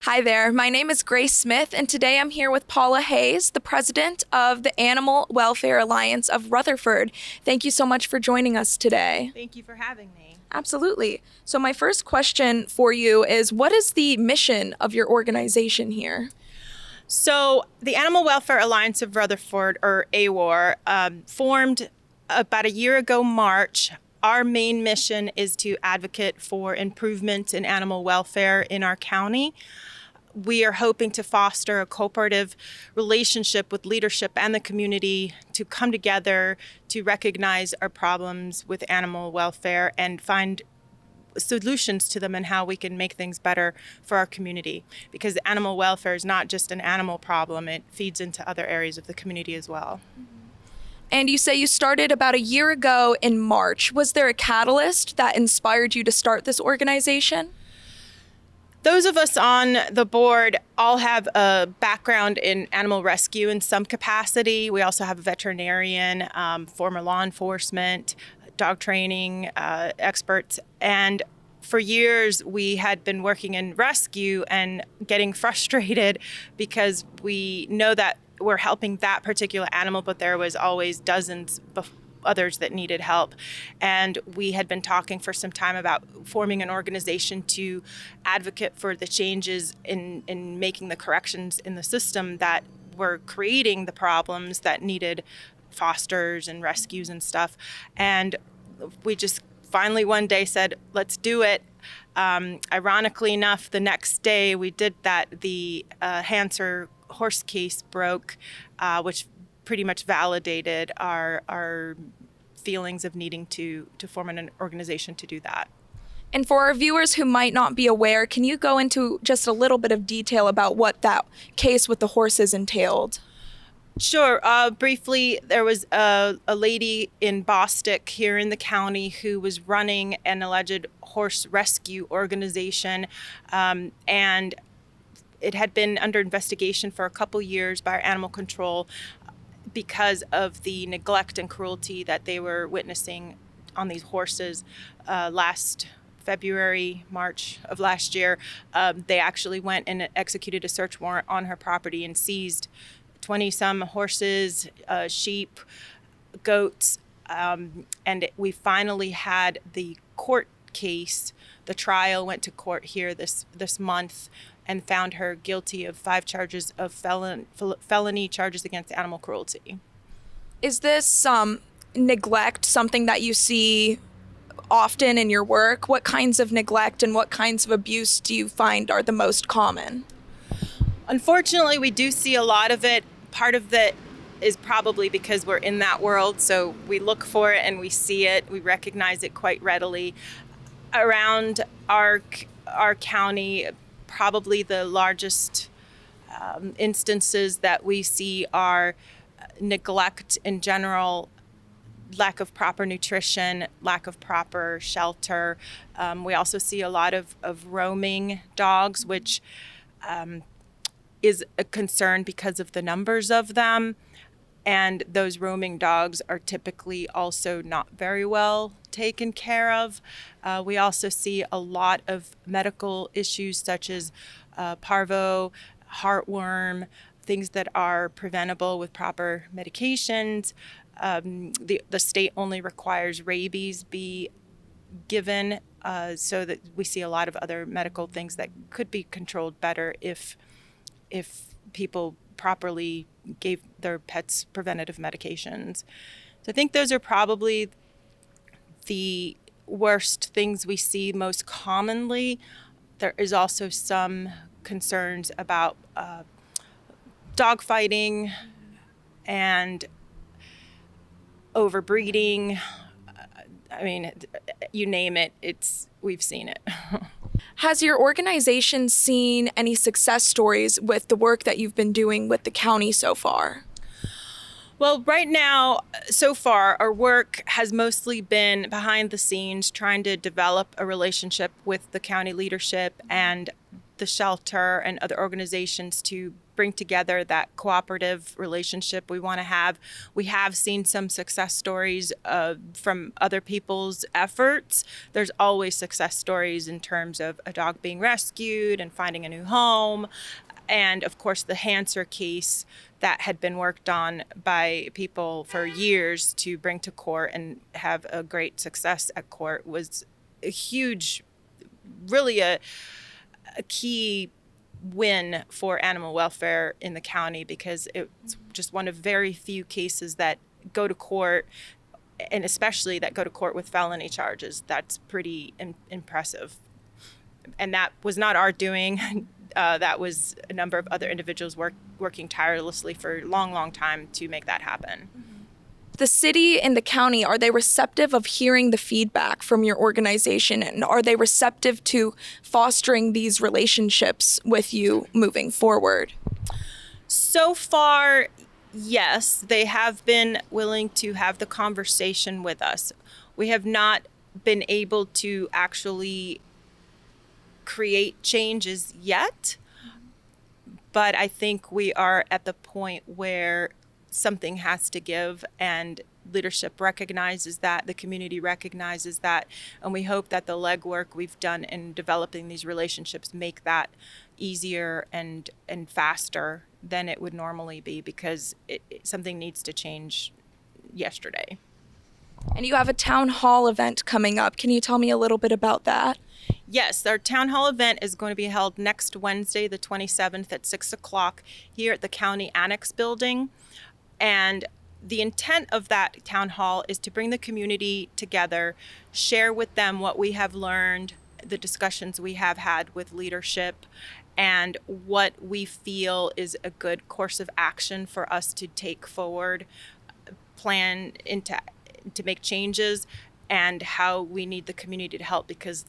Hi there, my name is Grace Smith, and today I'm here with Paola Hayes, the president of the Animal Welfare Alliance of Rutherford. Thank you so much for joining us today. Thank you for having me. Absolutely. So my first question for you is, what is the mission of your organization here? So the Animal Welfare Alliance of Rutherford, or AWAR, formed about a year ago, March. Our main mission is to advocate for improvement in animal welfare in our county. We are hoping to foster a cooperative relationship with leadership and the community to come together to recognize our problems with animal welfare and find solutions to them and how we can make things better for our community. Because animal welfare is not just an animal problem, it feeds into other areas of the community as well. And you say you started about a year ago in March. Was there a catalyst that inspired you to start this organization? Those of us on the board all have a background in animal rescue in some capacity. We also have a veterinarian, former law enforcement, dog training experts. And for years, we had been working in rescue and getting frustrated because we know that we're helping that particular animal, but there was always dozens of others that needed help. And we had been talking for some time about forming an organization to advocate for the changes in making the corrections in the system that were creating the problems that needed fosters and rescues and stuff. And we just finally one day said, let's do it. Ironically enough, the next day we did that, the Hanser horse case broke, which pretty much validated our feelings of needing to form an organization to do that. And for our viewers who might not be aware, can you go into just a little bit of detail about what that case with the horses entailed? Sure. Briefly, there was a lady in Bostic here in the county who was running an alleged horse rescue organization, and it had been under investigation for a couple years by our animal control because of the neglect and cruelty that they were witnessing on these horses. Last February, March of last year, they actually went and executed a search warrant on her property and seized 20-some horses, sheep, goats, and we finally had the court case. The trial went to court here this month and found her guilty of 5 charges of felony charges against animal cruelty. Is this neglect something that you see often in your work? What kinds of neglect and what kinds of abuse do you find are the most common? Unfortunately, we do see a lot of it. Part of it is probably because we're in that world, so we look for it and we see it. We recognize it quite readily. Around our county, probably the largest instances that we see are neglect in general, lack of proper nutrition, lack of proper shelter. We also see a lot of roaming dogs, which is a concern because of the numbers of them. And those roaming dogs are typically also not very well taken care of. We also see a lot of medical issues such as parvo, heartworm, things that are preventable with proper medications. The state only requires rabies be given, so that we see a lot of other medical things that could be controlled better if people properly gave their pets preventative medications. So I think those are probably the worst things we see most commonly. There is also some concerns about dog fighting and overbreeding. I mean, you name it, we've seen it. Has your organization seen any success stories with the work that you've been doing with the county so far? Well, right now, so far, our work has mostly been behind the scenes, trying to develop a relationship with the county leadership and the shelter and other organizations to bring together that cooperative relationship we want to have. We have seen some success stories from other people's efforts. There's always success stories in terms of a dog being rescued and finding a new home. And of course, the Hanser case that had been worked on by people for years to bring to court and have a great success at court was a huge, really a key win for animal welfare in the county, because it's just one of very few cases that go to court, and especially that go to court with felony charges. That's pretty impressive. And that was not our doing. That was a number of other individuals working tirelessly for a long, long time to make that happen. The city and the county, are they receptive of hearing the feedback from your organization? And are they receptive to fostering these relationships with you moving forward? So far, yes, they have been willing to have the conversation with us. We have not been able to actually create changes yet, but I think we are at the point where something has to give, and leadership recognizes that, the community recognizes that, and we hope that the legwork we've done in developing these relationships make that easier and faster than it would normally be, because something needs to change yesterday. And you have a town hall event coming up. Can you tell me a little bit about that? Yes, our town hall event is going to be held next Wednesday, the 27th at 6 o'clock here at the County Annex Building. And the intent of that town hall is to bring the community together, share with them what we have learned, the discussions we have had with leadership, and what we feel is a good course of action for us to take forward, plan to make changes, and how we need the community to help, because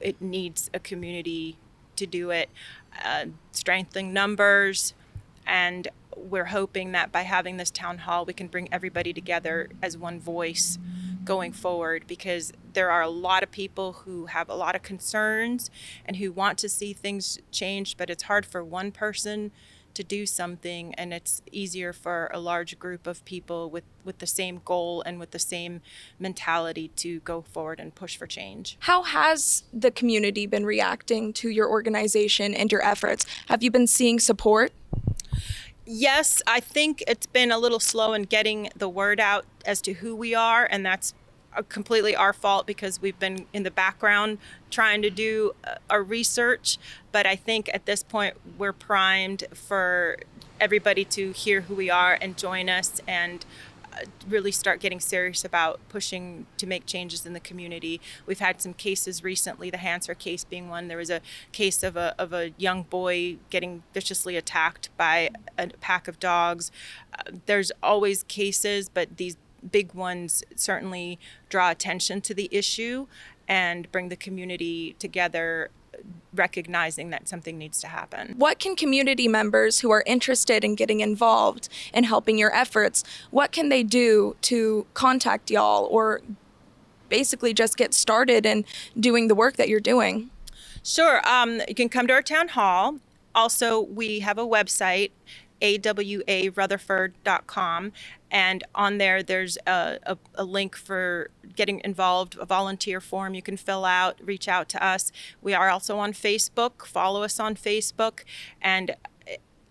it needs a community to do it, strengthening numbers. And we're hoping that by having this town hall, we can bring everybody together as one voice going forward, because there are a lot of people who have a lot of concerns and who want to see things changed, but it's hard for one person to do something, and it's easier for a large group of people with the same goal and with the same mentality to go forward and push for change. How has the community been reacting to your organization and your efforts? Have you been seeing support? Yes, I think it's been a little slow in getting the word out as to who we are, and that's completely our fault, because we've been in the background trying to do our research. But I think at this point we're primed for everybody to hear who we are and join us, and really start getting serious about pushing to make changes in the community. We've had some cases recently, the Hanser case being one. There was a case of a young boy getting viciously attacked by a pack of dogs. There's always cases, but these big ones certainly draw attention to the issue and bring the community together, recognizing that something needs to happen. What can community members who are interested in getting involved and helping your efforts, what can they do to contact y'all, or basically just get started in doing the work that you're doing? Sure. You can come to our town hall. Also, we have a website, awarutherford.com, and on there's a link for getting involved, a volunteer form you can fill out, reach out to us. We are also on Facebook. Follow us on Facebook, and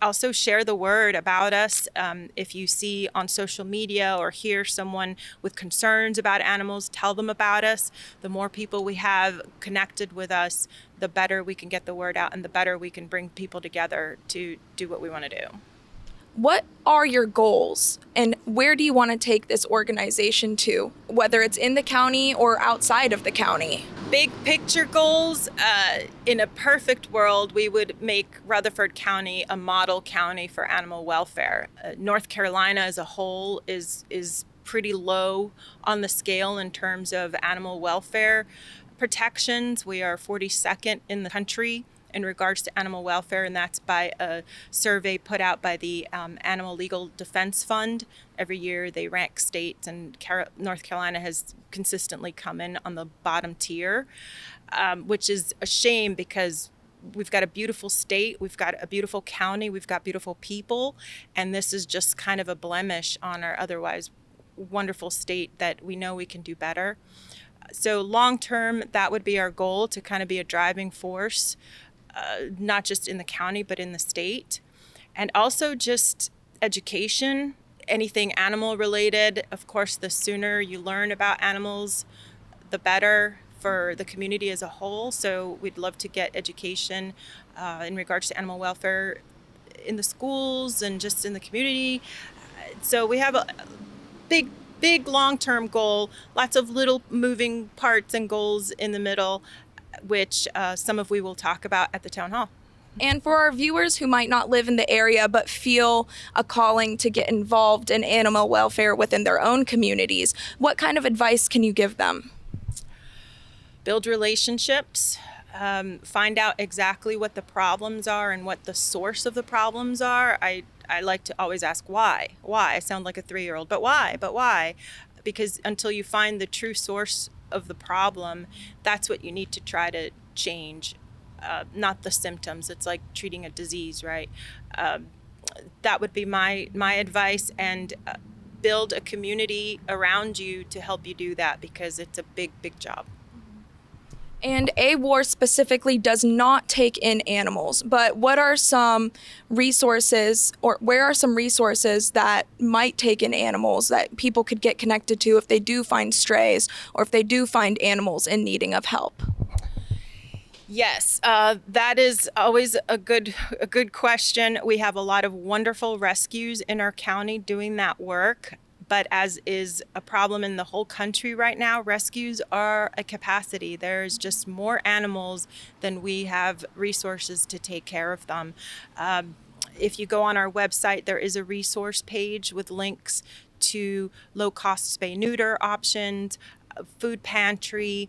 also share the word about us. If you see on social media or hear someone with concerns about animals, tell them about us. The more people we have connected with us, the better we can get the word out, and the better we can bring people together to do what we want to do. What are your goals, and where do you want to take this organization to, whether it's in the county or outside of the county? Big picture goals. In a perfect world, we would make Rutherford County a model county for animal welfare. North Carolina as a whole is pretty low on the scale in terms of animal welfare protections. We are 42nd in the country in regards to animal welfare, and that's by a survey put out by the Animal Legal Defense Fund. Every year they rank states, and North Carolina has consistently come in on the bottom tier, which is a shame, because we've got a beautiful state, we've got a beautiful county, we've got beautiful people, and this is just kind of a blemish on our otherwise wonderful state that we know we can do better. So long term, that would be our goal, to kind of be a driving force, not just in the county, but in the state. And also just education, anything animal related. Of course, the sooner you learn about animals, the better for the community as a whole. So we'd love to get education in regards to animal welfare in the schools and just in the community. So we have a big long-term goal, lots of little moving parts and goals in the middle, which some of we will talk about at the town hall. And for our viewers who might not live in the area but feel a calling to get involved in animal welfare within their own communities, what kind of advice can you give them? Build relationships, find out exactly what the problems are and what the source of the problems are. I like to always ask why. Why? I sound like a 3-year-old, but why? But why? Because until you find the true source of the problem, that's what you need to try to change. Not the symptoms. It's like treating a disease, right? That would be my advice, and build a community around you to help you do that, because it's a big job. And AWAR specifically does not take in animals, but what are some resources, or where are some resources that might take in animals that people could get connected to if they do find strays or if they do find animals in needing of help? Yes, that is always a good question. We have a lot of wonderful rescues in our county doing that work, but as is a problem in the whole country right now, rescues are a capacity. There's just more animals than we have resources to take care of them. If you go on our website, there is a resource page with links to low-cost spay-neuter options, food pantry,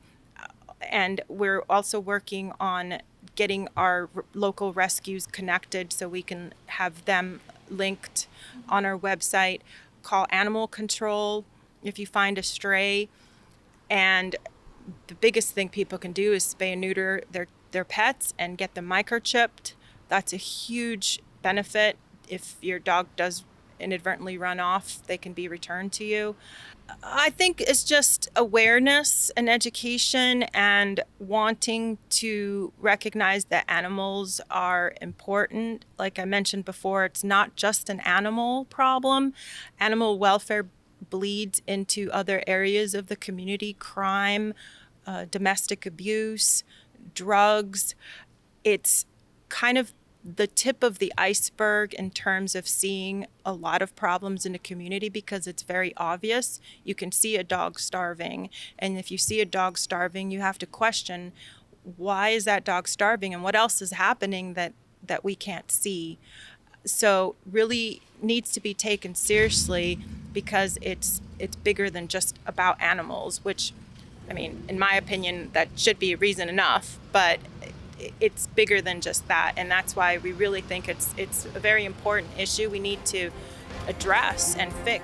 and we're also working on getting our local rescues connected so we can have them linked on our website. Call animal control if you find a stray. And the biggest thing people can do is spay and neuter their pets and get them microchipped. That's a huge benefit. If your dog does inadvertently run off, they can be returned to you. I think it's just awareness and education and wanting to recognize that animals are important. Like I mentioned before, it's not just an animal problem. Animal welfare bleeds into other areas of the community: crime, domestic abuse, drugs. It's kind of the tip of the iceberg in terms of seeing a lot of problems in a community, because it's very obvious. You can see a dog starving, and if you see a dog starving, you have to question, why is that dog starving and what else is happening that we can't see? So really needs to be taken seriously, because it's bigger than just about animals, which, I mean, in my opinion, that should be reason enough, but it's bigger than just that, and that's why we really think it's a very important issue we need to address and fix.